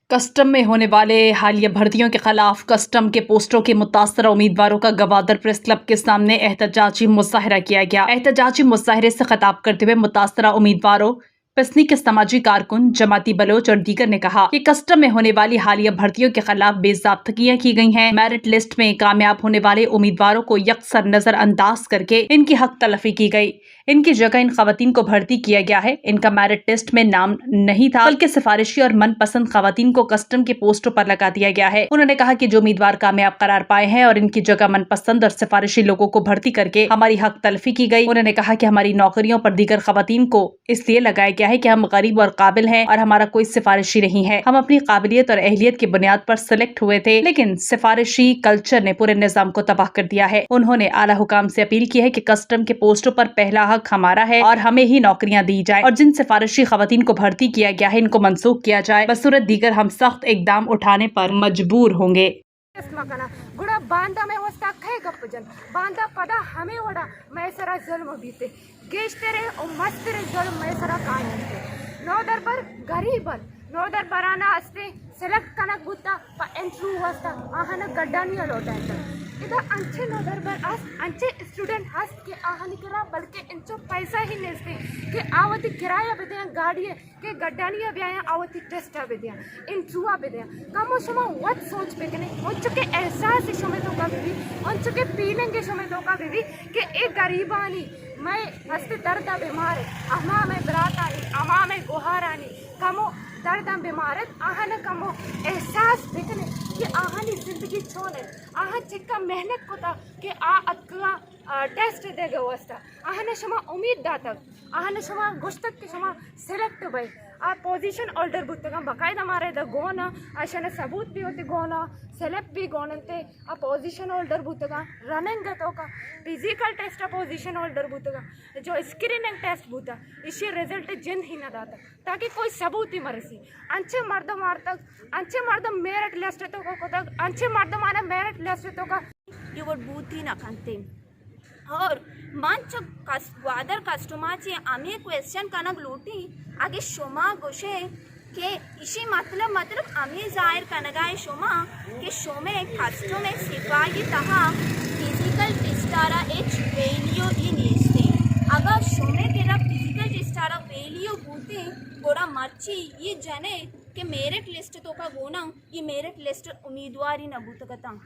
Custom में होने वाले हालिया भर्तियों के खिलाफ कस्टम के पोस्टरों के मुतासरा उम्मीदवारों का गवादर प्रेस क्लब के सामने एहतजाजी मुजाहरा किया गया। एहतजाजी मुजाहरे से खिताब करते हुए मुतासरा उम्मीदवारों पसनी के समाजी कारकुन जमाती बलोच और दीगर ने कहा कि कस्टम में होने वाली हालिया भर्तियों के खिलाफ बेजाब्तगियां की गई हैं। मेरिट लिस्ट में कामयाब होने वाले उम्मीदवारों को यकसर नजरअंदाज करके इनकी हक तलफी की गई। इनकी जगह इन खवातीन को भर्ती किया गया है। इनका मेरिट लिस्ट में नाम नहीं था, बल्कि सिफारिशी और मनपसंद खवातीन को कस्टम के पोस्टों पर लगा दिया गया है। उन्होंने कहा कि जो उम्मीदवार कामयाब करार पाए हैं और इनकी जगह मनपसंद और सिफारिशी लोगों को भर्ती करके हमारी हक तलफी की गई। उन्होंने कहा कि हमारी नौकरियों पर दीगर खवातीन को इसलिए लगाया गया है कि हम गरीब और काबिल हैं और हमारा कोई सिफारिशी नहीं है। हम अपनी काबिलियत और अहलियत की बुनियाद पर सिलेक्ट हुए थे, लेकिन सिफारिशी कल्चर ने पूरे निजाम को तबाह कर दिया है। उन्होंने आला हुकाम से अपील की है कि कस्टम के पोस्टों पर पहला हक हमारा है और हमें ही नौकरियां दी जाए और जिन सिफारिशी खवातीन को भर्ती किया गया है इनको मनसूख किया जाए। बसूरत दीगर हम सख्त इकदाम उठाने पर मजबूर होंगे। गुड़ा बांधा में वस्ता खे गपजन बांधा पदा हमें वड़ा मैसरा जुल्म बीते गेश्तरे और मस्तरे जुल्म मैसरा कानून थे नौ दरबार गरीबन नौ दरबाराना अस्ते सेलेक्ट कनक बुता प एंट्रू वस्ता आहन गड्डानिया लोटायता इधर अंचे नौ दरबार अस अंचे स्टूडेंट हस के आहन करा बल्कि इंचो पैसा ही नेस्ते के आवती किराया बेदे गाड़ी के गड्डानिया ब्याया आवती टेस्ट बेदे इंट्रुआ बेदे कमो समा वत सोच बेकने उनचो के एहसास समय तो का बेबी उनचो के फीलिंग के समय तो का बेबी के एक गरीबानी मैं हस्ते दर्द बीमार अमा में बरातानी अमा में गुहारानी कमो दर्द बीमारत आहन कमो एहसास बेकने कि आहनी जिंदगी छोने आहा चिक्का मेहनत को था कि आ अतला टेस्ट देगा वस्ता आहने शमा उम्मीद दातक आहने शमा गुश्तक के शमा सेलेक्ट भाई आ पोजीशन ऑर्डर बुतगा बकायदा मारे द गोना आशने सबूत भी होते गोना सेलेक्ट भी गोनते आ पोजीशन ऑर्डर बुतगा रनिंग तो का फिजिकल टेस्ट आ पोजीशन ऑर्डर बुतगा जो स्क्रीनिंग टेस्ट बुता इसी रिजल्ट जिन ही ना दाता ताकि कोई सबूत ही मरसी अंचे मर्द मारतक अंचे मर्द मेरिट लिस्ट तो को तक अंचे मर्द माने मेरिट लिस्ट तो का यू वुड बूथ ही ना खंते और मंच वादर कस्टमरचे आम्ही क्वेश्चन कनक लूटी आगे शोमा गोशे के इसी मतलब आम्ही जाहिर कनगाय शोमा के शोमे कस्टम में सिपाही तहा फिजिकल टेस्टारा एच वेलियो ही नेस्ते अगर शोमे केरा फिजिकल टेस्टारा वेलियो बूते गोड़ा मर्ची ये जने के मेरिट लिस्ट तो का गोना ये मेरिट लिस्ट उम्मीदवारी न बूतगता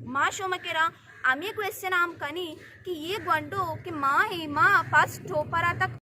माँ शोमा केरा आम्ही क्वेश्चन आम कनी कि ये गंडो कि माँ ही माँ फर्स्ट ठोपरा तक